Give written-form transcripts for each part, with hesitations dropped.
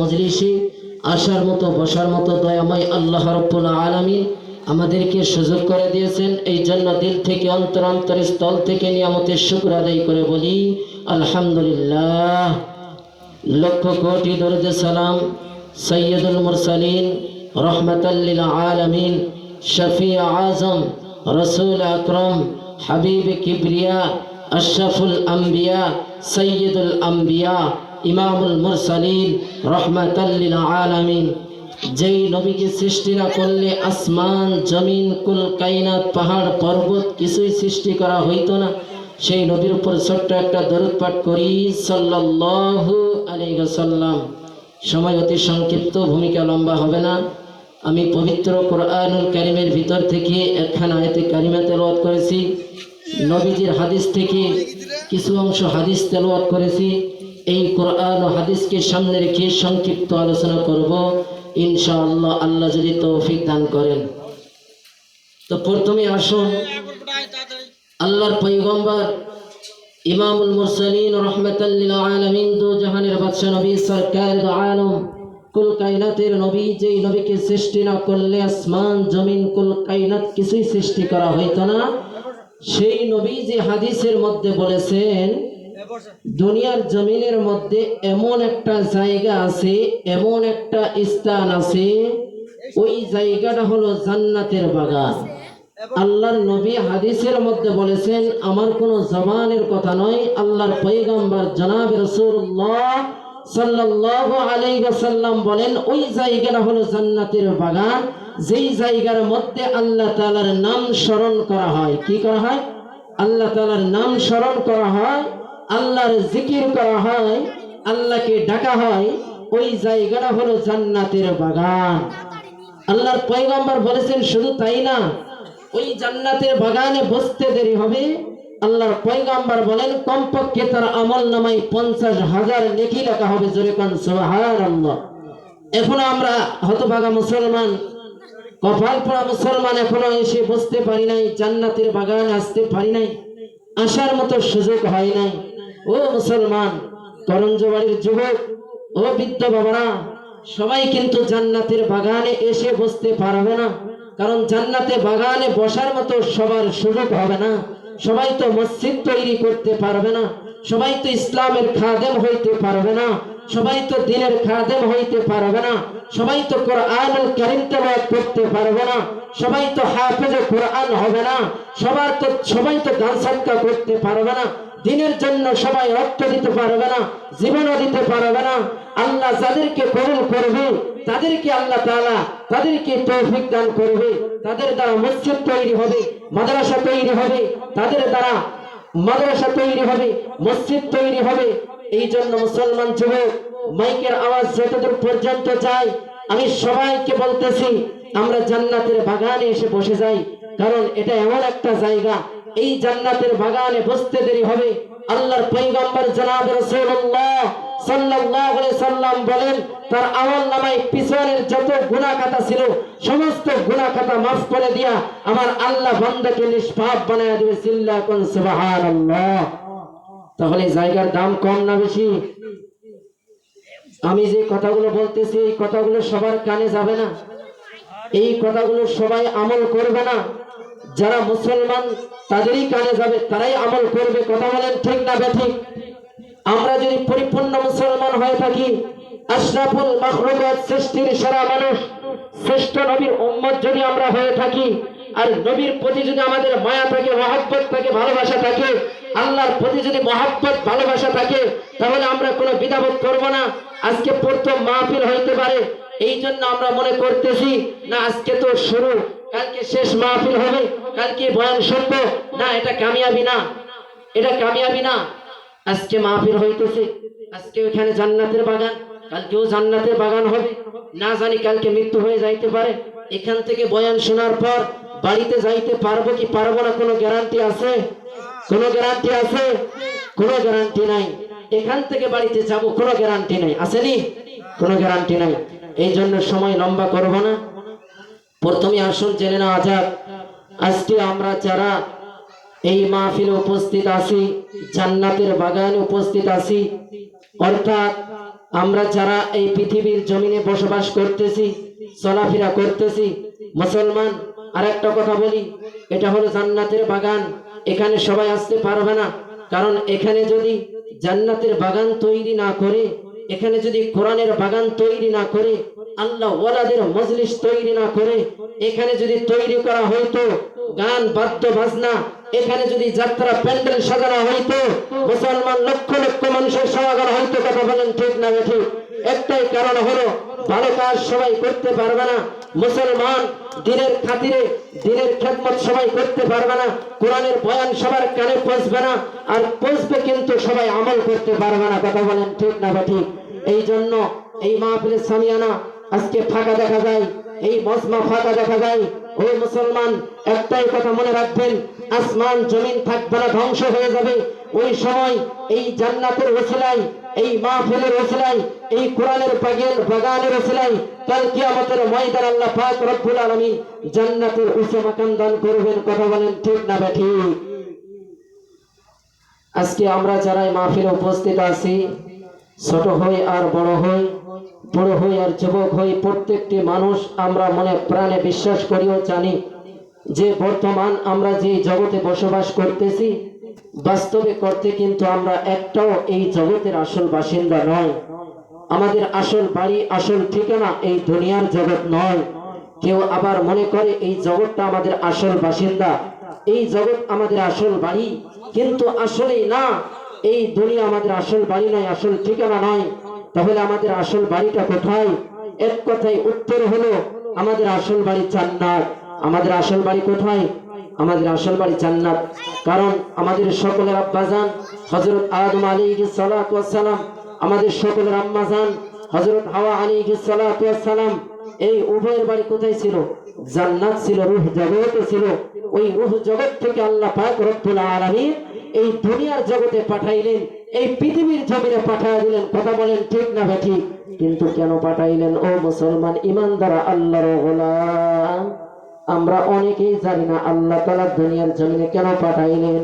মজলিসে আসার মতো বসার মতো দয়াময় আল্লাহ রাব্বুল আলামিন আমাদেরকে সুযোগ করে দিয়েছেন। এই জন্য দিল থেকে অন্তরের স্থল থেকে নিয়ামতের শুকর আদায় করে বলি আলহামদুলিল্লাহ। লক্ষ কোটি দরুদ সালাম সৈয়দুল মুরসালিন রহমাতাল লিল আলামিন শফি আজম রসুল আকরম হাবিব কিবরিয়া আশরাফুল আম্বিয়া সৈয়দুল আম্বিয়া ইমামুল মুরসালিন রহমাতাল লিল আলামিন, যেই নবীকে সৃষ্টি না করলে আসমান জমিন কুল কায়নাত পাহাড় পর্বত কিছুই সৃষ্টি করা হইতো না, সেই নবীর উপর ছোট্ট একটা দরুদ পাঠ করি সাল্লাল্লাহু আলাইহি ওয়াসাল্লাম। সময় অতি সংক্ষিপ্ত, ভূমিকা লম্বা হবে না। আমি পবিত্র কোরআনুল কারীমের ভিতর থেকে একখানা আয়াতে কারিমা তেলাওয়াত করেছি, নবীজির হাদিস থেকে কিছু অংশ হাদিস তেলাওয়াত করেছি। এই কোরআন ও হাদিসকে সামনে রেখে সংক্ষিপ্ত আলোচনা করব ইনশাআল্লাহ, আল্লাহ যদি তৌফিক দান করেন। তো প্রথমে আসুন আল্লাহর পয়গম্বর ইমামুল মুরসালিন রহমাতাল লিল আলামিন, দো জাহানের বাদশা নবী সরকার দো আলম কুল কায়নাতের নবী, যেই নবীকে সৃষ্টি না করলে আসমান জমিন কুল কায়নাত কিছুই সৃষ্টি করা হইতো না, সেই নবী যে হাদিসের মধ্যে বলেছেন দুনিয়ার জমিনের মধ্যে এমন একটা জায়গা আছে, এমন একটা স্থান আছে, ওই জায়গাটা হলো জান্নাতের বাগান। আল্লাহর নবী হাদিসের মধ্যে বলেছেন, আমার কোনো জবানের কথা নয়, আল্লাহর পয়গম্বর জনাব রাসূলুল্লাহ সাল্লাল্লাহু আলাইহি ওয়াসাল্লাম বলেন ওই জায়গাটা হলো জান্নাতের বাগান, যেই জায়গার মধ্যে আল্লাহ তাআলার নাম স্মরণ করা হয়। কি করা হয়? আল্লাহ তাআলার নাম স্মরণ করা হয়, আল্লাহর জিকির করা হয়, আল্লাহকে ডাকা হয়। ওই জায়গাটা হলো জান্নাতের বাগান। আল্লাহর পয়গম্বর বলেছেন শুধু তাই না, ওই জান্নাতের বাগানে বসতে দেরি হবে। আল্লাহর পয়গম্বর বলেন কমপক্ষে তার আমল নামায় 50,000 নেকি লেখা হবে। জোরে কোন সুবহানাল্লাহ। এখনো আমরা হতভাগা মুসলমান, কপাল পোড়া মুসলমান, এখনো এসে বসতে পারি নাই, জান্নাতের বাগানে আসতে পারি নাই, আসার মতো সুযোগ হয় নাই। ও মুসলমান, করঞ্জবাড়ির যুবক, ও বৃদ্ধ বাবারা, সবাই কিন্তু জান্নাতের বাগানে এসে বসতে পারবে না, কারণ জান্নাতে বাগানে বসার মতো সবার সুযোগ হবে না। সবাই তো মসজিদ তৈরি করতে পারবে না, সবাই তো ইসলামের খাদেম হইতে পারবে না, সবাই তো দ্বীনের খাদেম হইতে পারবে না, সবাই তো কোরআনুল কারীম তেলাওয়াত করতে পারবে না, সবাই তো হাফেজে কোরআন হবে না, সবাই তো দান সাদকা করতে পারবে না, দ্বীনের জন্য সবাই রক্ত দিতে পারবে না, জীবনও দিতে পারবে না। আল্লাহ যাদেরকে কবুল করবে তাদেরকে আল্লাহ তাআলা তাদেরকে তৌফিক দান করবে, তাদের দ্বারা মসজিদ তৈরি হবে, মাদ্রাসা তৈরি হবে, তাদের দ্বারা মাদ্রাসা তৈরি হবে, মসজিদ তৈরি হবে। এই জন্য মুসলমান যুবক, মাইকের আওয়াজ যতদূর পর্যন্ত যায়, আমি সবাইকে বলতেছি আমরা জান্নাতের বাগানে এসে বসে যাই, কারণ এটা এমন একটা জায়গা, এই জান্নাতের বাগানে বসতে দেরি হবে। আল্লাহর পয়গম্বর জনাব রাসূলুল্লাহ সাল্লাল্লাহু আলাইহি সাল্লাম বলেন তার আমল নামায় পিছনের যত গুনাহ খাতা ছিল সমস্ত গুনাহ খাতা মাফ করে দিয়া আমার আল্লাহ বান্দাকে নিষ্পাপ বানায়া দিবে। চিল্লা কোন সুবহানাল্লাহ। তাহলে জায়গার দাম কম না বেশি? আমি যে কথাগুলো বলতেছি এই কথাগুলো সবার কানে যাবে না, এই কথাগুলো সবাই আমল করবে না। যারা মুসলমান তাদেরই কানে যাবে, তারাই আমল করবে। কথা বলেন ঠিক না বেঠিক? আমরা যদি পরিপূর্ণ মুসলমান হয়ে থাকি, আশরাফুল মাখলুকাত সৃষ্টির সেরা মানুষ শ্রেষ্ঠ নবীর উম্মত যদি আমরা হয়ে থাকি, আর নবীর প্রতি যদি আমাদের মায়া থাকে, মহব্বত থাকে, ভালোবাসা থাকে, আল্লাহর প্রতি যদি মহব্বত ভালোবাসা থাকে, তাহলে আমরা কোনো বিধাবোধ করব না। আজকে প্রথম মাহফিল হইতে পারে, এই জন্য আমরা মনে করতেছি না আজকে তো শুরু, কালকে শেষ মাহফিল হবে, কালকে বয়ান শুনবো না, এটা কামিয়াবি না, এটা কামিয়াবি না। আজকে মাহফিল হইতেছে, আজকে ওখানে জান্নাতের বাগান, কালকেও জান্নাতের বাগান হবে, না জানি কালকে মৃত্যু হয়ে যাইতে পারে। এখান থেকে বয়ান শোনার পর বাড়িতে যাইতে পারবো কি পারবো না কোনো গ্যারান্টি আছে? কোনো গ্যারান্টি আছে? কোনো গ্যারান্টি নাই। এখান থেকে বাড়িতে যাব কোনো গ্যারান্টি নাই, আসেনি? কোনো গ্যারান্টি নাই। এই জন্য সময় লম্বা করব না, প্রথমে আসুন জেনে নেওয়া যাক আজকে আমরা যারা এই মাহফিলে উপস্থিত আছি, জান্নাতের বাগানে উপস্থিত আছি, অর্থাৎ আমরা যারা এই পৃথিবীর জমিনে বসবাস করতেছি, চলাফেরা করতেছি, মুসলমান, আর একটা কথা বলি, এটা হলো জান্নাতের বাগান। এখানে সবাই আসতে পারবে না, কারণ এখানে যদি জান্নাতের বাগান তৈরি না করে, এখানে যদি কোরআনের বাগান তৈরি না করে, আল্লাহ ওয়ালাদের মজলিস তৈরি না করে, এখানে যদি তৈরি করা হইতো গান বাদ্য বাজনা, এখানে যদি যাত্রা প্যান্ডেল সাজানো হইতো, মুসলমান লক্ষ লক্ষ মানুষের সমাগম হইতো। কথা বলেন ঠিক না ঠিক? একটাই কারণ হলো ভালো কাজ সবাই করতে পারবে না, মুসলমান দিনের খাতিরে দিনের খেদমত সবাই করতে পারবে না, কোরআনের বয়ান সবার কানে পৌঁছবে না, আর পৌঁছবে কিন্তু সবাই আমল করতে পারবে না। কথা বলেন ঠিক না ঠিক? এই জন্য এই মাহফিলের সামিয়ানা আজকে ফাঁকা দেখা যায়, এই মজমা ফাঁকা দেখা যায়। ও মুসলমান, একটাই কথা মনে রাখবেন, আসমান জমিন থাকবে না, ধ্বংস হয়ে যাবে। ওই সময় এই জান্নাতের ওসিলায়, এই মাহফিলের ওসিলায়, এই কোরআনের বাগানের ওসিলায় কাল কিয়ামতের ময়দান আল্লাহ পাক রব্বুল আলামিন জান্নাতের উঁচু মাকাম দান করবেন। কথা বলেন ঠিক না ঠিক? আজকে আমরা যারা এই মাহফিলে উপস্থিত আছি, ছোট হই আর বড় হই, বড় হই আর যুবক হই, প্রত্যেকটি মানুষ আমরা মনে প্রাণে বিশ্বাস করিও জানি যে বর্তমান আমরা যে জগতে বসবাস করতেছি, বাস্তবে করতে কিন্তু আমরা একটাও এই জগতের আসল বাসিন্দা নয়। আমাদের আসল বাড়ি, আসল ঠিকানা এই দুনিয়ার জগৎ নয়। কেউ আবার মনে করে এই জগৎটা আমাদের আসল বাসিন্দা, এই জগৎ আমাদের আসল বাড়ি, কিন্তু আসলেই না, এই দুনিয়া আমাদের আসল বাড়ি নয়, আসল ঠিকানা নয়। তাহলে আমাদের আসল বাড়িটা কোথায়? এক কথায় উত্তর হলো আমাদের আসল বাড়ি জান্নাত। আমাদের আসল বাড়ি কোথায়? আমাদের আসল বাড়ি জান্নাত। কারণ আমাদের সকলের আব্বাজান হযরত আদম আলাইহিস সালাতু ওয়াস সালাম, আমাদের সকলের আম্মাজান হযরত হাওয়া আলাইহিস সালাতু ওয়াস সালাম, এই উভয়ের বাড়ি কোথায় ছিল? জান্নাত ছিল, রূহ জগতে ছিল। ওই রূহ জগৎ থেকে আল্লাহ পাক রব্বুল আলামিন এই দুনিয়ার জগতে পাঠাইলেন, এই পৃথিবীর জমিনে পাঠিয়ে দিলেন। কথা বলেন ঠিক না ঠিক? কিন্তু কেন পাঠাইলেন? ও মুসলমান ইমানদার আল্লাহর গোলাম, আমরা অনেকেই জানি না আল্লাহ তাআলা দুনিয়ার জমিনে কেন পাঠাইলেন।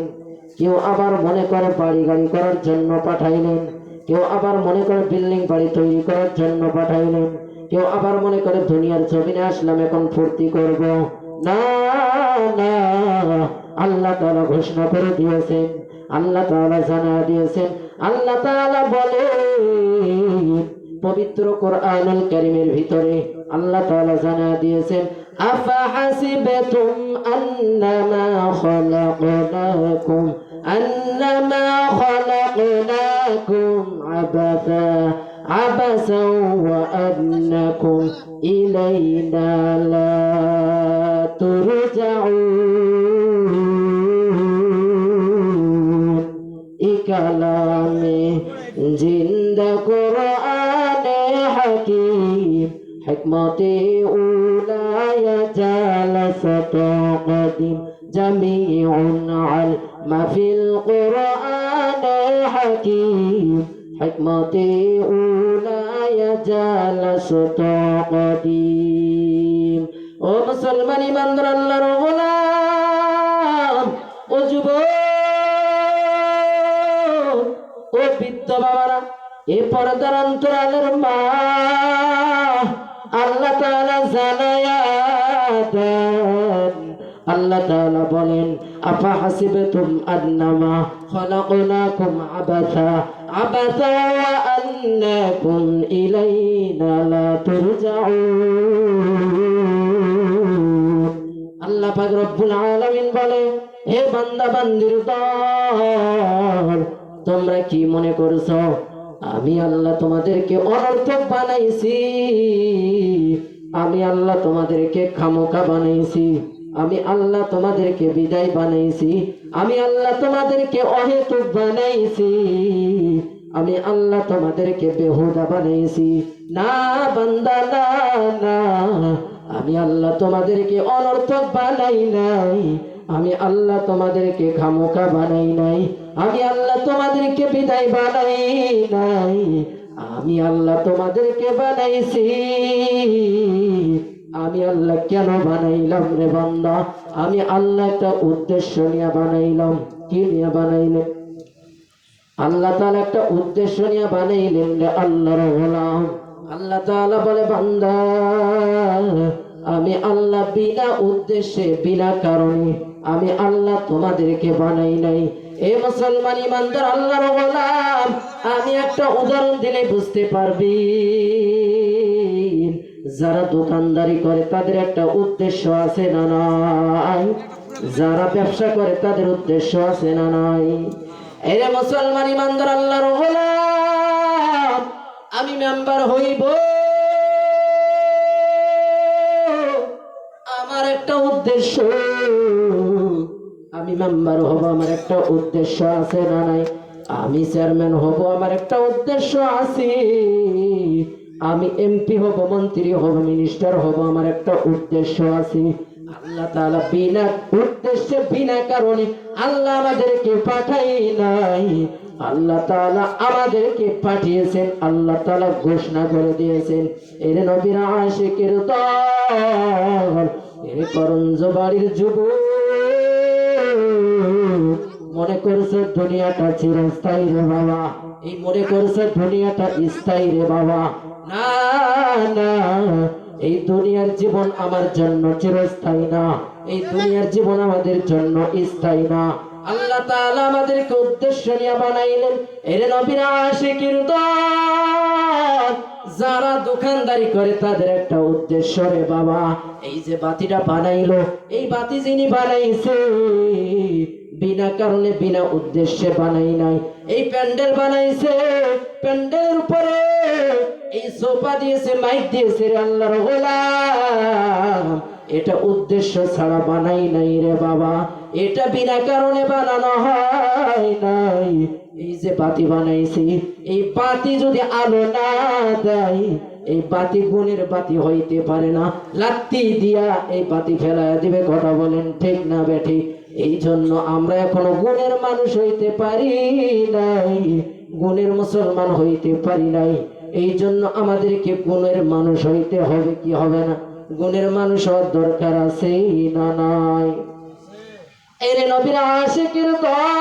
কেউ আবার মনে করে বাড়ি গাড়ি করার জন্য পাঠাইলেন, কেউ আবার মনে করে বিল্ডিং বাড়ি তৈরি করার জন্য পাঠাইলেন, কেউ আবার মনে করে দুনিয়ার জমিনে আসলাম এখন ফুর্তি করব। না না, আল্লাহ তাআলা ঘোষণা করে দিয়েছেন, আল্লাহ তাআলা জানা দিয়েছেন। আল্লাহ তাআলা বলে পবিত্র কোরআনুল কারীমের ভিতরে আল্লাহ তাআলা জানা দিয়েছেন, আফা হাসিবাতুম আন্নামা খালাকনাকুম আবাসা আবাসা ওয়া আন্নাকুম ইলাইনা লা তুরজাউন। ইকালামে জিন্দা কোরআনে হাকিম হিকমতে উলায়া জালাসাত কদিম জামিউন আল মাফিল কোরআনে হাকিম হিকমতে উলায়া জালাসাত কদিম। ও মুসলমান ইমানদার আল্লাহর গোলাম, ও যুবক, ও বৃদ্ধ বাবারা, এ পর্দার অন্তরালের মা, আল্লাহ তাআলা জানায়া দেন। আল্লাহ তাআলা বলেন, আফা হাসিবাতুম আন্নামা খালাকনাকুম আবাসা আবাসা ওয়া আন্নাকুম ইলাইনা লা তুরজাউন। আল্লাহ পাক রব্বুল আলামিন বলে, হে বান্দা বান্দির দল, তোমরা কি মনে করছো আমি আল্লাহ তোমাদেরকে অনর্থক বানাইছি? আমি আল্লাহ তোমাদেরকে খামোকা বানাইছি, আমি আল্লাহ তোমাদেরকে বিদায় বানাইছি, আমি আল্লাহ তোমাদেরকে অহেতুক বানাইছি, আমি আল্লাহ তোমাদেরকে বেহুদা বানাইছি? না বান্দা, না না, আমি আল্লাহ তোমাদেরকে অনর্থক বানাই নাই, আমি আল্লাহ তোমাদেরকে খামোকা বানাই নাই, আমি আল্লাহ তোমাদেরকে বিদায় বানাই নাই, আমি আল্লাহ তোমাদেরকে বানাইছি। আমি আল্লাহ কেন বানাইলাম রে বান্দা? আমি আল্লাহ একটা উদ্দেশ্য নিয়ে বানাইলাম। কি নিয়ে বানাইলে? আল্লাহ তাআলা একটা উদ্দেশ্য নিয়ে বানাইলেন রে আল্লাহর গোলাম। আল্লাহ তাআলা বলে বান্দা আমি আল্লাহ বিনা উদ্দেশ্যে বিনা কারণে আমি আল্লাহ তোমাদেরকে বানাই নাই। এ মুসলমান ইমানদার আল্লাহর গোলাম, আমি একটা উদাহরণ দিলে বুঝতে পারবি। যারা দোকানদারি করে তাদের একটা উদ্দেশ্য আছে না নাই? যারা ব্যবসা করে তাদের উদ্দেশ্য আছে না নাই? এরে মুসলমান ইমানদার আল্লাহর গোলাম, আমি মেম্বার হইব, আমার একটা উদ্দেশ্য। আমি মেম্বার হব, আমার একটা উদ্দেশ্য আছে না নাই? আমি চেয়ারম্যান হব, আমার একটা উদ্দেশ্য আছে। আমি এমপি হব, মন্ত্রী হব, মিনিস্টার হব, আমার একটা উদ্দেশ্য আছে। আল্লাহ তাআলা বিনা উদ্দেশ্যে বিনা কারণে আল্লাহ আমাদেরকে পাঠাই নাই। আল্লাহ তাআলা আমাদেরকে পাঠিয়েছেন। আল্লাহ তাআলা ঘোষণা করে দিয়েছেন, এর নবীর আশিকের দল, এর করঞ্জ বাড়ির যুবক, মনে করছে দুনিয়াটা চিরস্থায়ী রে বাবা। এই মনে করছে দুনিয়াটা স্থায়ী রে বাবা। না না, এই দুনিয়ার জীবন আমার জন্য চিরস্থায়ী না, এই দুনিয়ার জীবন আমাদের জন্য স্থায়ী না। আল্লাহ তাআলা আমাদেরকে উদ্দেশ্য নিয়ে বানাইলেন। এর নবীর আশিকের দল, যারা দোকানদারি করে তাদের একটা উদ্দেশ্য রে বাবা। এই যে বাতিটা বানাইলো, এই বাতি যিনি বানাইছে বিনা কারণে বিনা উদ্দেশ্যে বানাই নাই। এই প্যান্ডেল বানাইছে, প্যান্ডেলের উপরে এই সোফা দিয়েছে, মাইক দিয়েছে রে আল্লাহর গোলাম, এটা উদ্দেশ্য ছাড়া বানাই নাই রে বাবা। এটা বিনা কারণে বানানো হয় নাই। এই যে বাতি বানাইছি, এই বাতি যদি আলো না দেয়, এই বাতি গুণের বাতি হইতে পারে না। লাত্তি দিয়া এই বাতি ফেলাইয়া দিবে। কথা বলেন ঠিক না বেঠিক? এই জন্য আমরা এখনো গুণের মানুষ হইতে পারি নাই, গুণের মুসলমান হইতে পারি নাই। এই জন্য আমাদেরকে গুণের মানুষ হইতে হবে কি হবে না? গুণের মানুষ হওয়ার দরকার আছে না নাই? এর নবীর আশিকের দল,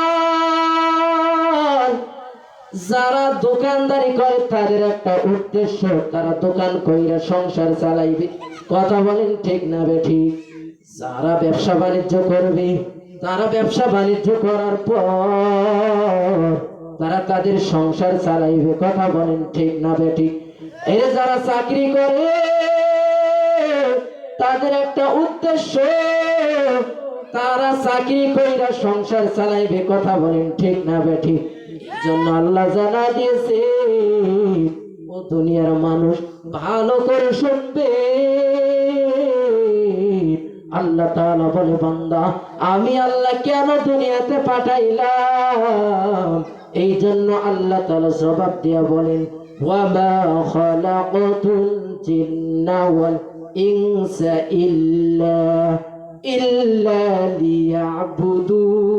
যারা দোকানদারি করে তাদের একটা উদ্দেশ্য, তারা দোকান কইরা সংসার চালাইবে। কথা বলেন ঠিক না বেঠিক? যারা ব্যবসা বাণিজ্য করবে, তারা ব্যবসা বাণিজ্য করার পর তারা তাদের সংসার চালাইবে। কথা বলেন ঠিক না বেঠিক? এই যারা চাকরি করে তাদের একটা উদ্দেশ্য, তারা চাকরি কইরা সংসার চালাইবে। কথা বলেন ঠিক না বেঠিক? জন্য আল্লাহ জানা দিয়েছে, ও দুনিয়ার মানুষ ভালো করে শুনবে। আল্লাহ তাআলা বলে বান্দা আমি আল্লাহ কেন দুনিয়াতে পাঠাইলাম? এই জন্য আল্লাহ তাআলা জবাব দিয়া বলেন, ওয়া মা খালাকাতুল জিন্না ওয়াল ইনসা ইল্লা লিয়াবুদুন।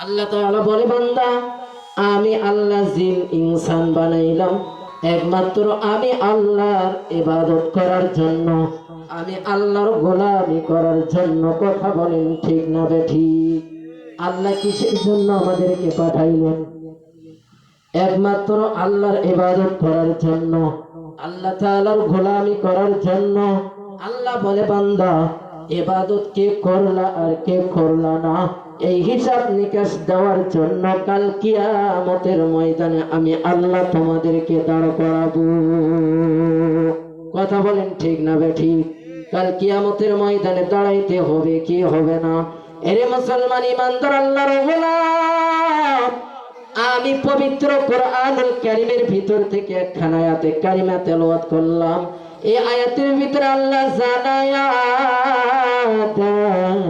আল্লাহ তাআলা বলে বান্দা আমি আল্লাহ জিন ইনসান বানাইলাম একমাত্র আমি আল্লাহর ইবাদত করার জন্য, আমি আল্লাহর গোলামি করার জন্য। কথা বলেন ঠিক না বেঠিক? আল্লাহ কিসের জন্য আমাদেরকে পাঠাইলেন? একমাত্র আল্লাহর ইবাদত করার জন্য, আল্লাহ তাআলার গোলামি করার জন্য। আল্লাহ বলে বান্দা ইবাদত কে করলা আর কে করলা না, এই হিসাব নিকাশ দেওয়ার জন্য কাল কিয়ামতের ময়দানে আমি আল্লাহ তোমাদেরকে দাঁড় করাবো। কথা বলেন ঠিক না বেঠিক? কাল কিয়ামতের ময়দানে দাঁড়াইতে হবে কি হবে না? এরে মুসলমান ইমানদার আল্লাহর গোলাম, আমি পবিত্র কোরআনুল কারীমের ভিতর থেকে একখানা আয়াতে কারিমা তেলাওয়াত করলাম। এই আয়াতের ভিতরে আল্লাহ জানায়া দেন,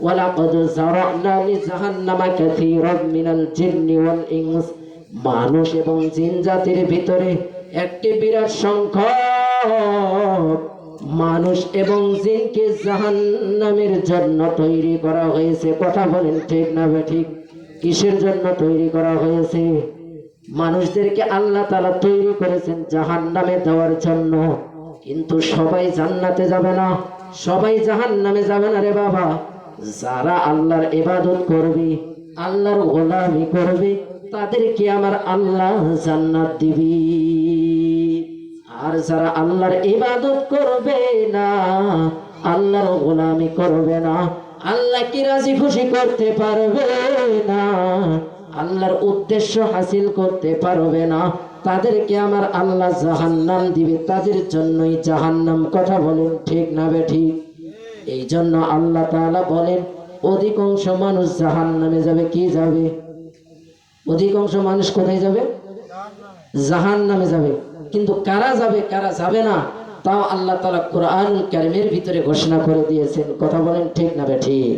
ওয়ালাকাদ যারানা লিজাহান্নামা কাসীরাম মিনাল জিন্নি ওয়াল ইনস, মানুষ এবং জিন জাতির ভিতরে একটি বিরাট সংখ্যক মানুষ এবং জিনকে জাহান্নামের জন্য তৈরি করা হয়েছে। কথা বলেন ঠিক না বেঠিক? কিসের জন্য তৈরি করা হয়েছে? মানুষদেরকে আল্লাহ তাআলা তৈরি করেছেন জাহান্নামে দেওয়ার জন্য। কিন্তু সবাই জান্নাতে যাবে না, সবাই জাহান্নামে যাবে না রে বাবা। যারা আল্লাহর ইবাদত করবে, আল্লাহর গোলামি করবে, তাদেরকে আমার আল্লাহ জান্নাত দিবে। আর যারা আল্লাহর ইবাদত করবে না, আল্লাহর গোলামি করবে না, আল্লাহকে রাজি খুশি করতে পারবে না, আল্লাহর উদ্দেশ্য হাসিল করতে পারবে না, তাদেরকে আমার আল্লাহ জাহান্নাম দিবে। তাদের জন্যই জাহান্নাম। কথা বলেন ঠিক না বেঠিক? এই জন্য আল্লাহ তাআলা বলেন অধিকাংশ মানুষ জাহান্নামে যাবে। কি যাবে? অধিকাংশ মানুষ কোথায় যাবে? জাহান্নামে যাবে। কিন্তু কারা যাবে কারা যাবে না, তাও আল্লাহ তাআলা কোরআনুল কারীমের ভিতরে ঘোষণা করে দিয়েছেন। কথা বলেন ঠিক না বেঠিক?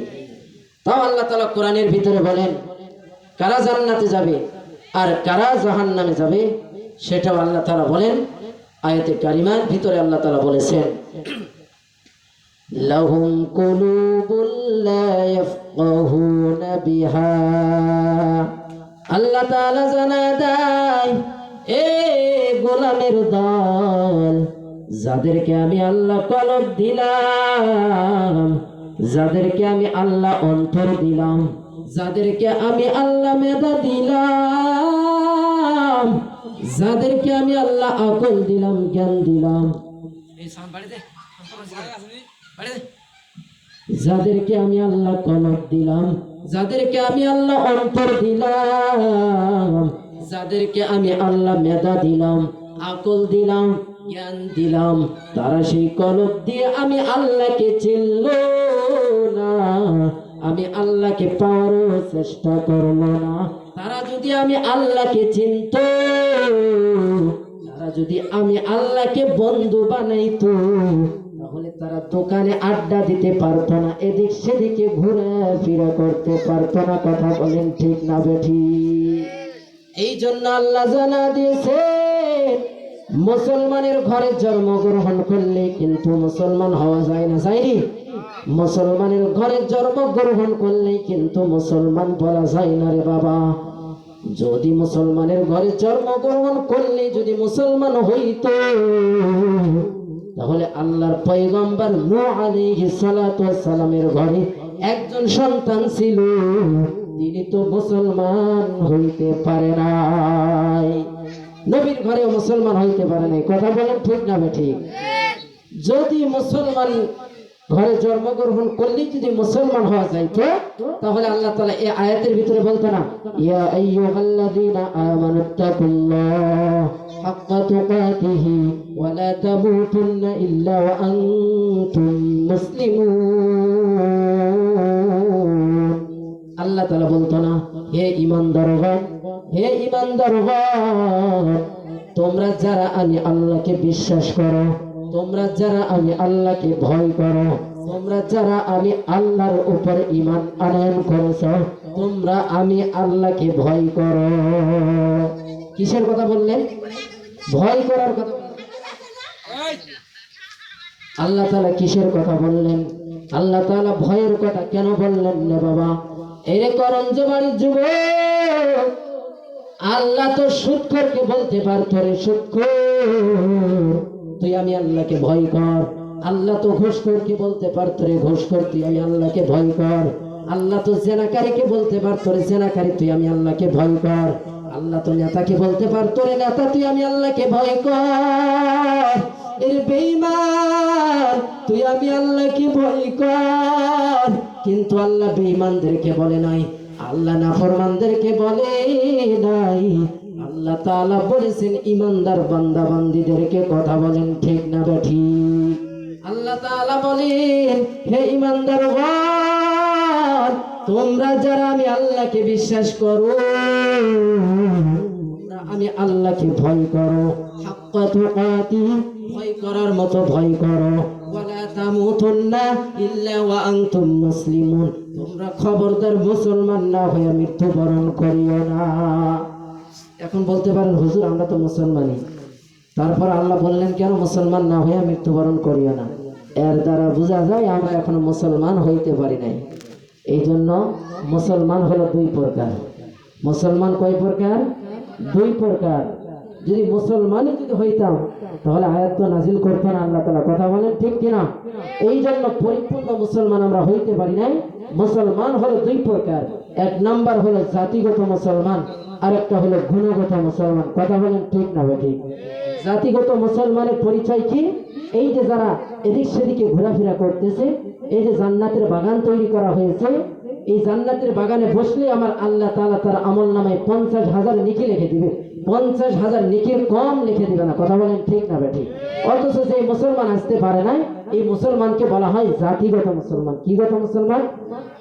তাও আল্লাহ তাআলা কোরআনের ভিতরে বলেন কারা জান্নাতে যাবে আর কারা জাহান্নামে যাবে, সেটাও আল্লাহ তাআলা বলেন আয়াতে কারিমার ভিতরে। আল্লাহ তাআলা বলেছেন লাহুম কুলুবুল লা ইয়াফকাহুনা বিহা। আল্লাহ তাআলা জানায় দেয়, এ গোলামের দল, যাদেরকে আমি আল্লাহ কলব দিলাম, যাদেরকে আমি আল্লাহ অন্তর দিলাম, যাদেরকে আমি আল্লাহ মেধা দিলাম, যাদেরকে আমি আল্লাহ আকল দিলাম, জ্ঞান দিলাম, যাদেরকে আমি আল্লাহ কলব দিলাম, যাদেরকে আমি আল্লাহ অন্তর দিলাম, যাদেরকে আমি আল্লাহ মেধা দিলাম, আকল দিলাম, জ্ঞান দিলাম, তারা সেই কলব দিয়ে আমি আল্লাহকে চিনল না, আমি আল্লাহকে পাওয়ার চেষ্টা করলো না। তারা যদি আমি আল্লাহকে চিনত, তারা যদি আমি আল্লাহকে বন্ধু বানাইতো, তাহলে তারা দোকানে আড্ডা দিতে পারতো না, এদিক সেদিকে ঘুরে ফিরে করতে পারতো না। কথা বলেন ঠিক না বেঠিক? এই জন্য আল্লাহ জানা দিয়েছে মুসলমানের ঘরে জন্মগ্রহণ করলে কিন্তু মুসলমান হওয়া যায় না। যায়নি? মুসলমানের ঘরে জন্মগ্রহণ করলে কিন্তু মুসলমান বলা যায় না রে বাবা। যদি মুসলমানের ঘরে জন্মগ্রহণ করলে যদি মুসলমান হইতো, তাহলে আল্লাহর পয়গম্বর নূহ আলাইহিস সালাতু ওয়াস সালামের ঘরে একজন সন্তান ছিল, তিনি তো মুসলমান হইতে পারে নাই। নবীর ঘরে মুসলমান হইতে পারে নাই। কথা বলেন ঠিক না বেঠিক? যদি মুসলমান ঘরে জন্মগ্রহণ করলে যদি মুসলমান হওয়া যাইতো, তাহলে আল্লাহ তাআলা এই আয়াতের ভিতরে বলতো না ইয়া আইয়ুহাল্লাযীনা আমানুত্তাকুল্লাহ হাক্কা তুকাতিহি ওয়া লা তামুতুন্না ইল্লা ওয়া আনতুম মুসলিমুন। আল্লাহ তাআলা বলতো না হে ঈমানদারগণ, হে ঈমানদারগণ, তোমরা যারা আমি আল্লাহকে বিশ্বাস করো, তোমরা যারা আমি আল্লাহকে ভয় করো, তোমরা যারা আমি আল্লাহর উপর ঈমান আনয়ন করেছ, তোমরা আমি আল্লাহকে ভয় করো। কিসের কথা বললেন? ভয় করার কথা। আল্লাহ তাআলা কিসের কথা বললেন? আল্লাহ তাআলা ভয়ের কথা কেন বললেন না বাবা? এরে করঞ্জবাড়ির যুবক, আল্লাহ তো সুদখোরকে বলতে পারতো রে সুদখোর, তুই আমি আল্লাহকে ভয় কর। আল্লাহ তো ঘুষখোরকে বলতে পারতো রে ঘুষখোর, তুই আমি আল্লাহকে ভয় কর। আল্লাহ তো জেনাকারীকে বলতে পারতো রে জেনাকারী, তুই আমি আল্লাহকে ভয় কর। আল্লাহ তো নেতাকে বলতে পারতো রে নেতা, তুই আমি আল্লাহকে ভয় কর। এর বেঈমান, তুই আমি আল্লাহকে ভয় কর। কিন্তু আল্লাহ বেঈমানদেরকে বলে নাই, আল্লাহ নাফরমানদেরকে বলে নাই। আল্লাহ তাআলা বলেছেন ঈমানদার বান্দা বান্দীদেরকে। কথা বলেন ঠিক না বেঠিক? আল্লাহ তাআলা বলেন হে ঈমানদারগণ, তোমরা যারা আমি আল্লাহকে বিশ্বাস করো, তোমরা আমি আল্লাহকে ভয় করো, হাক্কা তুকাতি, ভয় করার মতো ভয় করো, ওয়ালা তামুতুন্না ইল্লা ওয়া আনতুম মুসলিমুন, তোমরা খবরদার মুসলমান না হয়ে মৃত্যুবরণ করিও না। এখন বলতে পারেন হুজুর আমরা তো মুসলমানই, তারপর আল্লাহ বললেন কেন মুসলমান না হয়ে মৃত্যুবরণ করিও না? এর দ্বারা বোঝা যায় আমরা এখনো মুসলমান হইতে পারি নাই। এই জন্য মুসলমান হলো দুই প্রকার। মুসলমান কয় প্রকার? দুই প্রকার। যদি মুসলমানই যদি হইতাম তাহলে আয়াত তো নাজিল করতো না আল্লাহ তাআলা। কথা বলেন ঠিক কিনা? এই জন্য পরিপূর্ণ মুসলমান আমরা হইতে পারি নাই। মুসলমান হলো দুই প্রকার, এক নাম্বার হলো জাতিগত মুসলমান, আর একটা হলো গুণগত মুসলমান। কথা বলেন ঠিক না ঠিক? জাতিগত মুসলমানের পরিচয় কি? এই যে যারা এদিক সেদিকে ঘোরাফেরা করতেছে, এই যে জান্নাতের বাগান তৈরি করা হয়েছে, এই জান্নাতের বাগানে বসলে আমার আল্লাহ তাআলা তার আমল নামায় 50,000 নেকি লিখে দিবে। 50,000 নেকির কম লিখে দিবে না। কথা বলেন ঠিক না ঠিক? অথচ যে মুসলমান আসতে পারে না, এই মুসলমানকে বলা হয় জাতিগত মুসলমান। কি গত মুসলমান?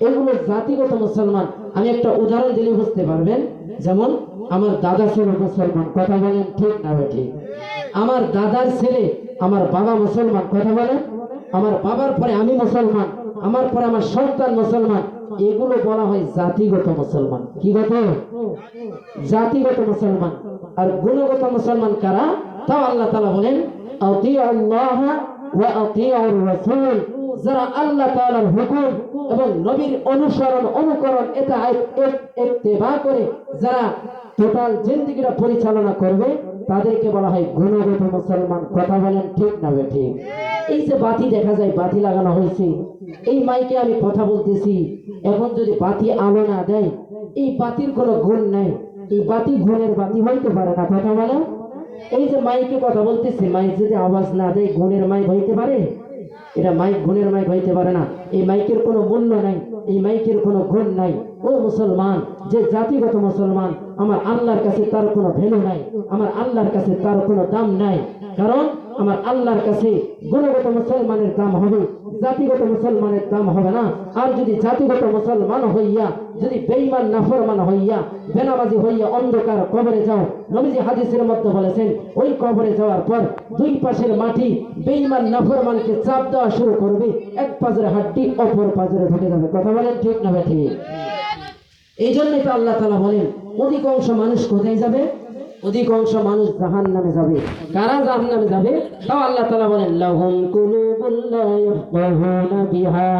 এগুলো জাতিগত মুসলমান। আমি একটা উদাহরণ দিলে বুঝতে পারবেন। যেমন আমার দাদা ছিল মুসলমান। কথা বলেন ঠিক না ঠিক? আমার দাদার ছেলে, আমার বাবা মুসলমান। কথা বলেন? আমার বাবার পরে আমি মুসলমান, আমার পরে আমার সন্তান মুসলমান। এগুলো বলা হয় জাতিগত মুসলমান। কি গত? জাতিগত মুসলমান। আর গুণগত মুসলমান কারা? তাও আল্লাহ তাআলা বলেন আতিউল্লাহ ওয়া আতিউর রাসূল। যারা আল্লাহ তাআলার হুকুম এবং নবীর অনুসরণ অনুকরণ ইত্তেবা করে যারা টোটাল জিন্দেগিটা পরিচালনা করবে, তাদেরকে বলা হয় গুণগত মুসলমান। কথা বলেন ঠিক না ঠিক? এই যে বাতি দেখা যায়, বাতি লাগানো হয়েছে, এই মাইকে আমি কথা বলতেছি, এখন যদি বাতি আলো না দেয়, এই বাতির কোনো গুণ নাই। এই বাতি গুণের বাতি হইতে পারে না। কথা বলেন? এই যে মাইকে কথা বলতেছি, মাইক যদি আওয়াজ না দেয়, গুণের মাইক হইতে পারে? এটা মাইক গুণের মাইক হইতে পারে না। এই মাইকের কোনো মূল্য নাই, এই মাইকের কোনো গুণ নাই। ও মুসলমান, যে জাতিগত মুসলমান, আমার আল্লাহর কাছে তার কোনো ভ্যালু নাই, আমার আল্লাহর কাছে তার কোনো দাম নাই। কারণ আমার আল্লাহর কাছে গুণগত মুসলমানের দাম হবে, জাতিগত মুসলমানের দাম হবে না। আর যদি জাতিগত মুসলমান হইয়া যদি বেঈমান নাফরমান হইয়া বেনামাজি হইয়া অন্ধকার কবরে যাও, নবীজি হাদিসের মধ্যে বলেছেন ওই কবরে যাওয়ার পর দুই পাশের মাটি বেঈমান নাফরমানকে চাপ দেওয়া শুরু করবে, এক পাজরের হাড্ডি অপর পাজরে ঢুকে যাবে। কথা বলেন ঠিক না ঠিক? এই জন্যই তো আল্লাহ তাআলা বলেন অধিকাংশ মানুষ কোথায় যাবে? অধিকাংশ মানুষ জাহান্নামে যাবে। কারা জাহান্নামে যাবে? তাও আল্লাহ তাআলা বলেন লাহুম কুলুবুন লা ইয়াফকাহুনা বিহা।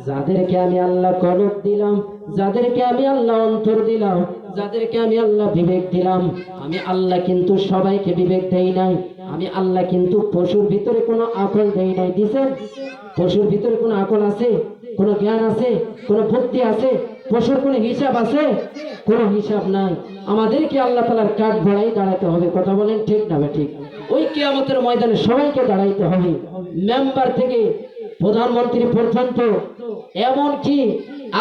যাদেরকে আমি আল্লাহ কলব দিলাম, যাদেরকে আমি আল্লাহ অন্তর দিলাম, যাদেরকে আমি আল্লাহ বিবেক দিলাম। আমি আল্লাহ কিন্তু সবাইকে বিবেক দেই নাই। আমি আল্লাহ কিন্তু পশুর ভিতরে কোনো আকল দেই নাই। দিছেন? পশুর ভিতরে কোনো আকল আছে? কোনো জ্ঞান আছে? কোনো বুদ্ধি আছে? পশুর কোনো হিসাব আছে? কোনো হিসাব নাই। আমাদেরকে আল্লাহ তাআলার কাঠ গড়াই দাঁড়াতে হবে। কথা বলেন ঠিক না ঠিক? ওই কিয়ামতের ময়দানে সবাইকে দাঁড়াইতে হবে, মেম্বার থেকে প্রধানমন্ত্রী পর্যন্ত, এমনকি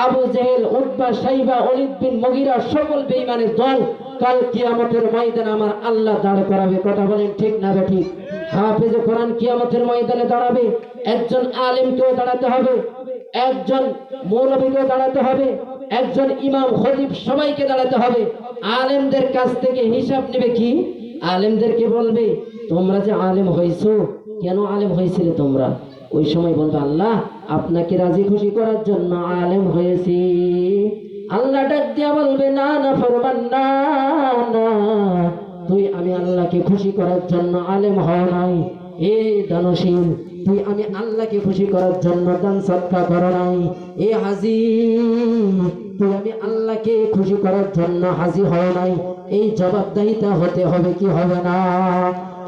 আবু জেহেল, উতবা, সাইবা, ওলীদ বিন মুগীরা সকল বেঈমানের দল কাল কিয়ামতের ময়দানে আমার আল্লাহ দাঁড় করাবে। কথা বলেন ঠিক না ঠিক? হাফেজে কোরআন কিয়ামতের ময়দানে দাঁড়াবে, একজন আলেমকেও দাঁড়াতে হবে, একজন মৌলবীকেও দাঁড়াতে হবে, একজন ইমাম খতিব, সবাইকে দাঁড়াতে হবে। আলেমদের কাছ থেকে হিসাব নেবে কি? আলেমদেরকে বলবে তোমরা যে আলেম হইছো, কেন আলেম হয়েছিলে তোমরা? ওই সময় বলবে আল্লাহ আপনাকে রাজি খুশি করার জন্য আলেম হয়েছি। আল্লাহ ডাক দিয়া বলবে না না ফরমান, না না, তুই আমি আল্লাহকে খুশি করার জন্য আলেম হও নাই। এ দানশীল, তুই আমি আল্লাহকে খুশি করার জন্য দান সদকা করো নাই। এ হাজি, তুই আমি আল্লাহকে খুশি করার জন্য হাজি হও নাই। এই জবাবদাহিতা হতে হবে কি হবে না?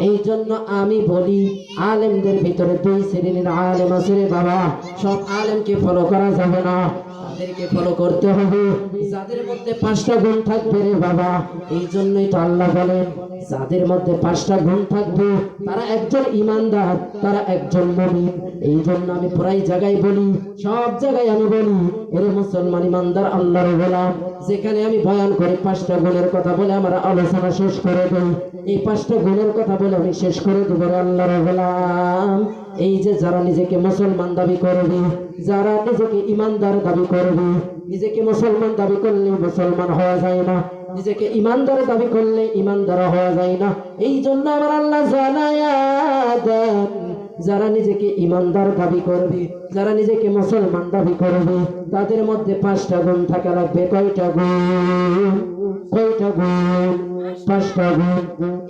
এই জন্য আমি বলি আলেমদের ভিতরে দুই শ্রেণীর আলেম আছে রে বাবা। সব আলেমকে ফলো করা যাবে না, তাদেরকে ফলো করতে হবে যাদের মধ্যে 5টা গুণ থাকবে রে বাবা। এই জন্যই তো আল্লাহ বলেন যাদের মধ্যে 5টা গুণ থাকবে তারা একজন ইমানদার, তারা একজন মুমিন। এই জন্য আমি প্রায় জায়গায় বলি, সব জায়গায় আমি বলি, এর মুসলমান ইমানদার আল্লাহর গোলাম। যেখানে আমি বয়ান করে 5টা গুণের কথা বলে আমার আলোচনা শেষ করে দেই, এই 5টা গুণের কথা বলে আমি শেষ করে দেব রে আল্লাহর গোলাম। এই যে যারা নিজেকে মুসলমান দাবি করবে, যারা নিজেকে ইমানদার দাবি করবে, নিজেকে মুসলমান দাবি করলে মুসলমান হওয়া যায় না, নিজেকে ইমানদার দাবি করলে ইমানদার হওয়া যায় না। এই জন্য আমার আল্লাহ জানায়া দেন, যারা নিজেকে ইমানদার দাবি করবে, যারা নিজেকে মুসলমান দাবি করবে, তাদের মধ্যে 5টা গুণ থাকা লাগবে। কয়টা গুণ? কয়টা গুণ? 5টা গুণ।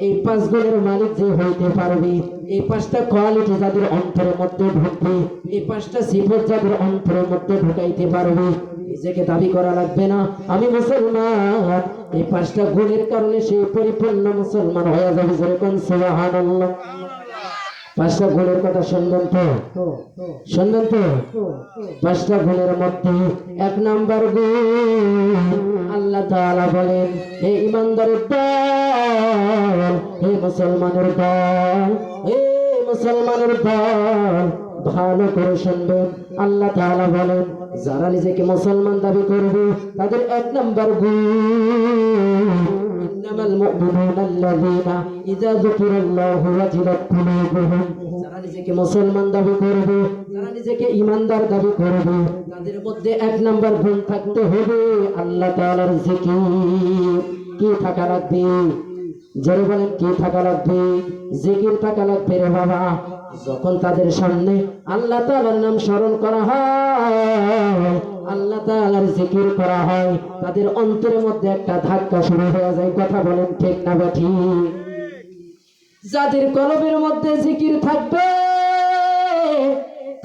এই 5 গুণের মালিক যে হইতে পারবে, এই 5টা কোয়ালিটি যাদের অন্তরের মধ্যে ঢুকবে, এই 5টা সিফত যাদের অন্তরের মধ্যে ঢুকাইতে পারবে, নিজেকে দাবি করা লাগবে না আমি মুসলমান। এই 5টা গুণের কারণে সে পরিপূর্ণ মুসলমান হয়ে যাবে। যেরকম সুবহানাল্লাহ। 5টা গুণের কথা শুনবেন তো? শুনবেন তো? 5টা গুণের মধ্যে 1 নাম্বার গুণ আল্লাহ তাআলা বলেন, হে ইমানদারের দল, হে মুসলমানের দল, হে মুসলমানের দল, ভালো করে শুনবেন। আল্লাহ তাআলা বলেন, যারা নিজেকে মুসলমান দাবি করবে তাদের 1 নাম্বার গুণ, ইন্নামাল মুমিনুনা আল্লাযীনা ইযা যুকিরাল্লাহু ওয়াজিলাত কুলুবুহুম। যারা নিজেকে মুসলমান দাবি করবে, যারা নিজেকে ঈমানদার দাবি করবে, তাদের মধ্যে 1 নাম্বার গুণ থাকতে হবে আল্লাহ তাআলার জিকির। কি থাকা লাগবে? জোরে বলেন, কি থাকা লাগবে? জিকির থাকা লাগবে রে বাবা। যখন তাদের সামনে আল্লাহ তাআলার নাম স্মরণ করা হয়, আল্লাহ তাআলার জিকির করা হয়, তাদের অন্তরের মধ্যে একটা ধাক্কা শুরু হয়ে যায়। কথা বলেন ঠিক না ঠিক? যাদের কলবের মধ্যে জিকির থাকবে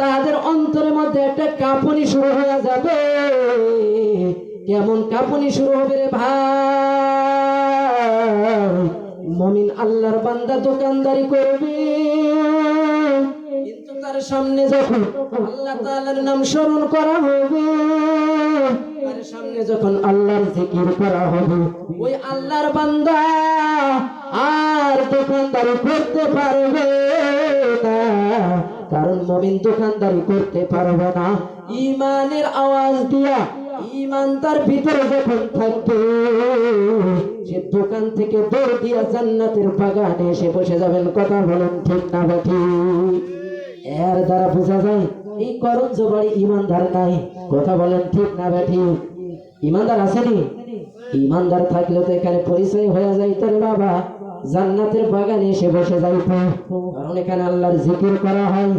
তাদের অন্তরের মধ্যে একটা কাঁপুনি শুরু হয়ে যাবে। কেমন কাঁপুনি শুরু হবে রে ভাই? মুমিন আল্লাহর বান্দা দোকানদারি করবে, কিন্তু তার সামনে যখন আল্লাহ তাআলার নাম স্মরণ করা হবে, তার সামনে যখন আল্লাহর জিকির করা হবে, ওই আল্লাহর বান্দা আর দোকানদারি করতে পারবে না। কারণ মুমিন দোকানদারি করতে পারবে না ঈমানের আওয়াজ দিয়া। ঈমান তার ভিতরে যখন থাকবে, সে দোকান থেকে দৌড় দিয়া জান্নাতের বাগানে এসে বসে যাবেন। কথা বলেন ঠিক না ঠিক? এর দ্বারা বোঝা যায় এই করঞ্জ বাড়ি ঈমানদার নাই। কথা বলেন ঠিক না ঠিক? ঈমানদার আসেনি? ঈমানদার থাকলে তো এখানে পরিচয় হয়ে যাইত রে বাবা, জান্নাতের বাগানে এসে বসে যাইত। কারণ এখানে আল্লাহর জিকির করা হয়,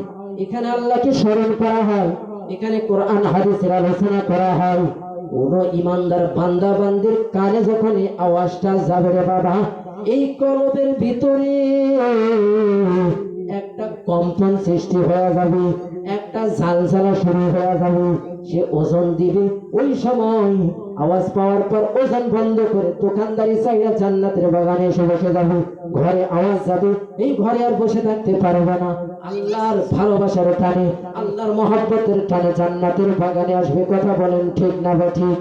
এখানে আল্লাহকে স্মরণ করা হয়, এখানে কোরআন হাদিসের আলোচনা করা হয়। কোন ঈমানদার বান্দা বান্দির কানে যখন এই আওয়াজটা যাবে রে বাবা, এই কলবের ভিতরে একটা কম্পন সৃষ্টি হয়ে যাবে, একটা ঝালঝালা শুরু হয়ে যাবে। সে ওজন দিবে, ওই সময় আওয়াজ পাওয়ার পর ওজন বন্ধ করে দোকানদারি চাইরা জান্নাতের বাগানে এসে বসে যাবে। ঘরে আওয়াজ যাবে, এই ঘরে আর বসে থাকতে পারবে না। আল্লাহর ভালোবাসার টানে, আল্লাহর মহব্বতের টানে জান্নাতের বাগানে আসবে। কথা বলেন ঠিক না ঠিক?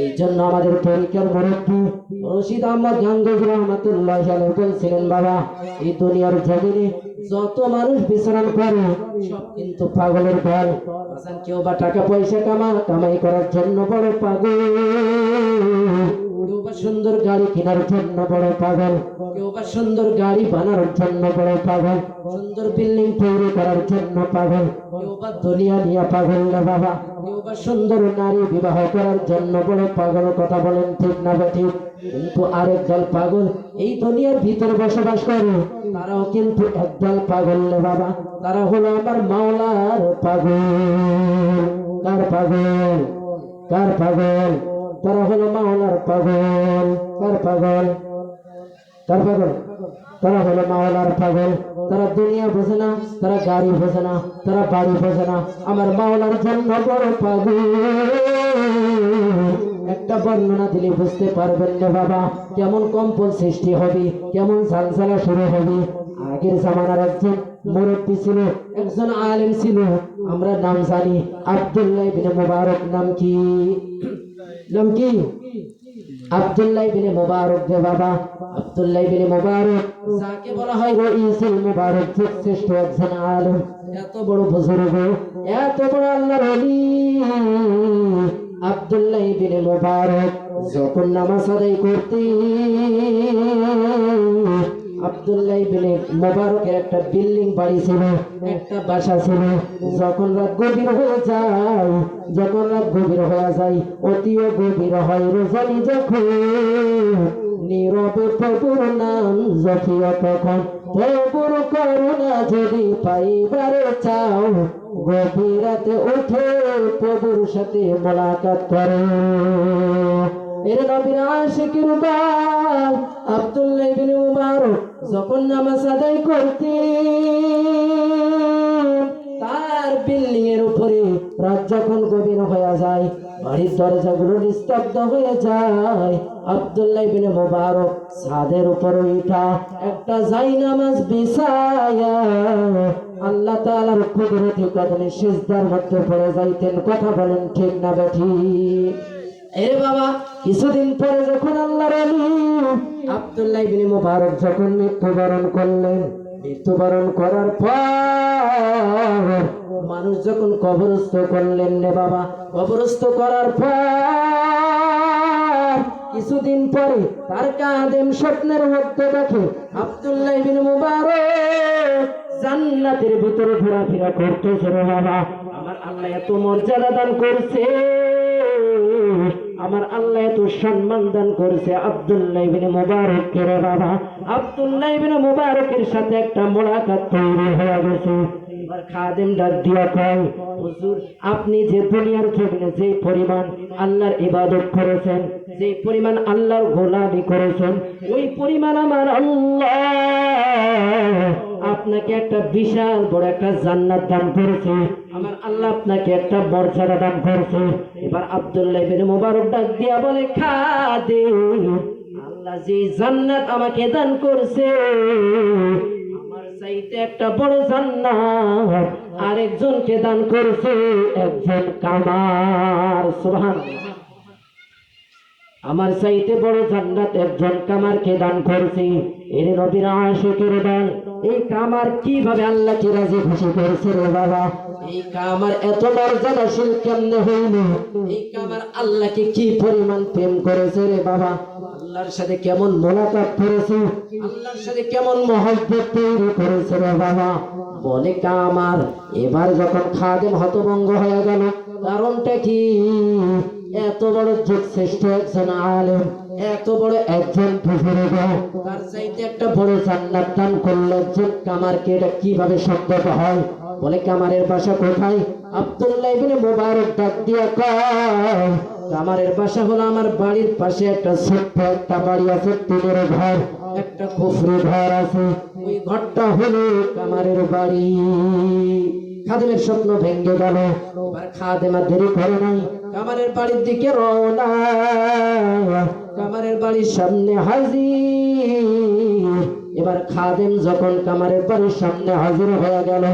এই জন্য আমাদের তরিকার মুরব্বী রশিদ আহমদ গাঙ্গুহি রাহমাতুল্লাহ আলাইহি বলছিলেন, বাবা এই দুনিয়ার জমিনে যত মানুষ বিচরণ করে সব কিন্তু পাগলের দল। কেউ বা টাকা পয়সা কামাই করার জন্য বড় পাগল, কেউ বা সুন্দর গাড়ি কেনার জন্য বড় পাগল, কেউ বা সুন্দর গাড়ি বানানোর জন্য বড় পাগল, সুন্দর বিল্ডিং তৈরি করার জন্য পাগল, কেউ বা দুনিয়া নিয়ে পাগল না বাবা, কেউ বা সুন্দর নারী বিবাহ করার জন্য বড় পাগল। কথা বলেন ঠিক না ঠিক? কিন্তু আরেক দল পাগল এই দুনিয়ার ভিতরে বসবাস করে, তারাও কিন্তু একদল পাগল না বাবা, তারা হলো আমার মাওলার পাগল। কার পাগল? কার পাগল? তারা হলো মাওলার পাগল। কার পাগল? কার পাগল? তারা হলো মাওলার পাগল। তারা দুনিয়া বোঝে না, তারা গাড়ি বোঝে না, তারা বাড়ি বোঝে না, আমার মাওলার জন্য বড় পাগল। একটা বর্ণনা দিলে বুঝতে পারবেন না বাবা কেমন কম্পন সৃষ্টি হবে, কেমন ঝালঝালা শুরু হবে। আগের জামানার একজন মুরব্বী ছিল, একজন আলেম ছিল, আমরা নাম জানি আব্দুল্লাহ ইবনে মুবারক। নাম কি? নাম কি? আব্দুল্লাহ ইবনে মুবারক রে বাবা। আব্দুল্লাহ ইবনে মুবারক যাকে বলা হয় রাইসুল মুবারক, শ্রেষ্ঠ একজন আলেম, এত বড় বুজুর্গ, এত বড় আল্লাহর ওলি আব্দুল্লাহ ইবনে মুবারক যখন নামাজ আদায় করতেন, আব্দুল্লাহ ইবনে মুবারকের একটা বিল্ডিং বাড়ি ছিল, একটা বাসা ছিল। যখন রাত গভীর হয়ে যায়, যখন রাত গভীর হয়ে যায়, অতিও গভীর হয় রোজানি যখন, নীরবে প্রভুর নাম জপিও তখন, প্রভুর করুণা যদি পাইবারে চাও, গভীর রাতে উঠে প্রভুর সাথে মোলাকাত করো। এর নবীর আশিকের দল আব্দুল্লাহ ইবনে মুবারক যখন নামাজ আদায় করতেন, তার বিল্ডিং এর উপরে রাত যখন গভীর হয়ে যায়, বাড়ির দরজাগুলো নিস্তব্ধ হয়ে যায়, আব্দুল্লাহ ইবনে মুবারক ছাদের উপরে উঠা একটা জায়নামাজ বিছায়া আল্লাহ তাআলার কুদরতি কদমে সিজদার মধ্যে পড়ে যাইতেন। কথা বলেন ঠিক না বেঠিক? এরে বাবা, কিছুদিন পরে যখন আল্লাহর ওলি আব্দুল্লাহ ইবনে মুবারক যখন মৃত্যুবরণ করলেন, মৃত্যুবরণ করার পর মানুষ যখন কবরস্থ করলেন রে বাবা, কবরস্থ করার পর কিছুদিন পরে তার কাদেম স্বপ্নের মধ্যে দেখে আব্দুল্লাহ ইবনে মুবারক জান্নাতের ভিতরে ঘোরাফেরা করতেছে রে বাবা। আমার আল্লাহ এত মর্যাদা দান করছে, আমার আল্লাহ এত সম্মান দান করেছে আব্দুল্লাহ ইবনে মুবারককে রে বাবা। আব্দুল্লাহ ইবনে মুবারকের সাথে একটা মোলাকাত তৈরি হয়ে গেছে। এবার খাদেম ডাক দিয়া কয়, হুজুর আপনি যে দুনিয়ার জমিনে যে পরিমাণ আল্লাহর ইবাদত করেছেন, যে পরিমাণ আল্লাহর গোলামি করেছেন, ওই পরিমাণ আমার আল্লাহ আপনাকে একটা বিশাল বড় একটা জান্নাত দান করেছে। আমার আল্লাহ আপনাকে একটা মর্যাদা দান করেছে। এবার আব্দুল্লাহ ইবনে মুবারক ডাক দিয়া বলে, খাদেম আল্লাহ যে জান্নাত আমাকে দান করেছে, আমার চাইতে একটা বড় জান্নাত আরেকজনকে দান করেছে, একজন কামার। সুবহানাল্লাহ। আমার চাইতে বড় জান্নাত একজন কামারকে দান করেছে। এর নবীর আশিকের দল এই কামার কিভাবে আল্লাহকে রাজি খুশি করেছে রে বাবা? এই কামার এত মর্যাদাশীল কেমনে হইল? এই কামার আল্লাহকে কি পরিমাণ প্রেম করেছে রে বাবা? আল্লাহর সাথে কেমন মোলাকাত করেছে, আল্লাহর সাথে কেমন মহব্বত তৈরি করেছে রে বাবা। বলে কামার এবার যখন খাদেম হতভঙ্গ হয়ে গেল, কারণটা কি? এত বড় যুগ শ্রেষ্ঠ একজন আলেম, এত বড় একজন বুজুর্গ, তার চাইতে একটা বড় জান্নাত দান করলো একজন কামারকে, এটা কিভাবে সম্ভব হয়? বলে কামারের বাসা কোথায়? আব্দুল্লাহ ইবনে মুবারক ডাক দিয়া কয়, কামারের বাসা হলো আমার বাড়ির পাশে একটা ছোট্ট একটা বাড়ি আছে, টিনের ঘর, একটা কুফরি ঘর আছে, ওই ঘরটা হলো কামারের বাড়ি। খাদেমের স্বপ্ন ভেঙে গেল। এবার খাদেম আর দেরি করে নাই, কামারের বাড়ির দিকে রওনা। কামারের বাড়ির সামনে হাজির। এবার খাদেম যখন কামারের বাড়ির সামনে হাজির হয়ে গেল,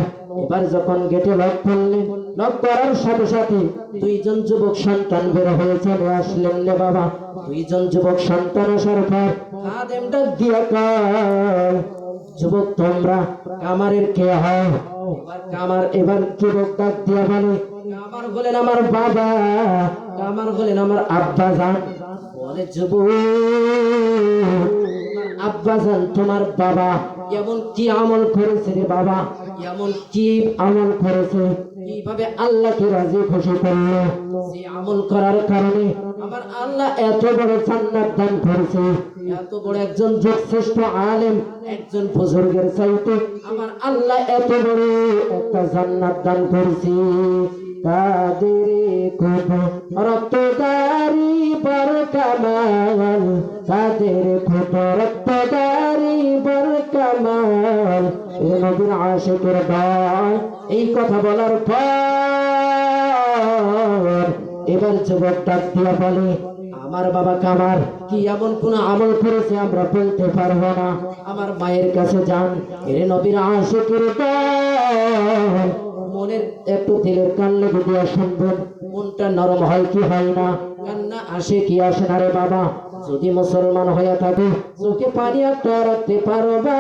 এবার যখন গেটে লক করলেন, লক করার সাথে সাথে দুইজন যুবক সন্তান বের হয়ে চলে আসলেন রে বাবা। দুইজন যুবক সন্তান আসার পর খাদেম ডাক দিয়া কয়, যুবক তোমরা কামারের কে হও? এবার যুবক ডাক দিয়া বলে, কামার হলেন আমার বাবা, কামার হলেন আমার আব্বা জান। বলে যুবক, আব্বা জান তোমার বাবা এমন কি আমল করেছে রে বাবা? এমন কি আমল করেছে, কিভাবে আল্লাহকে রাজি খুশি করলো? যে আমল করার কারণে আমার আল্লাহ এত বড় জান্নাত দান করেছে। এত বড় একজন যুগশ্রেষ্ঠ আলেম, একজন বুজুর্গের চাইতে আমার আল্লাহ এত বড় একটা জান্নাত দান করেছে। কাদের রক্তদারি বর কামাল, কাদের রক্তদারি বর কামাল। নবীর আশিকের দল এই কথা বলার পর এবার যুবক ডাক দিয়া বলে, আমার বাবা কামার কি এমন কোন আমল করেছে আমরা বলতে পারবো না, আমার মায়ের কাছে যান। এর নবীর আশিকের দল মনের একটু দিলের কান লেগে দিয়া শুনবেন, মনটা নরম হয় কি হয় না? কান্না আসে কি আসে না রে বাবা? যদি মুসলমান হয়ে থাকে চোখে পানি একটা রাখতে পারবা।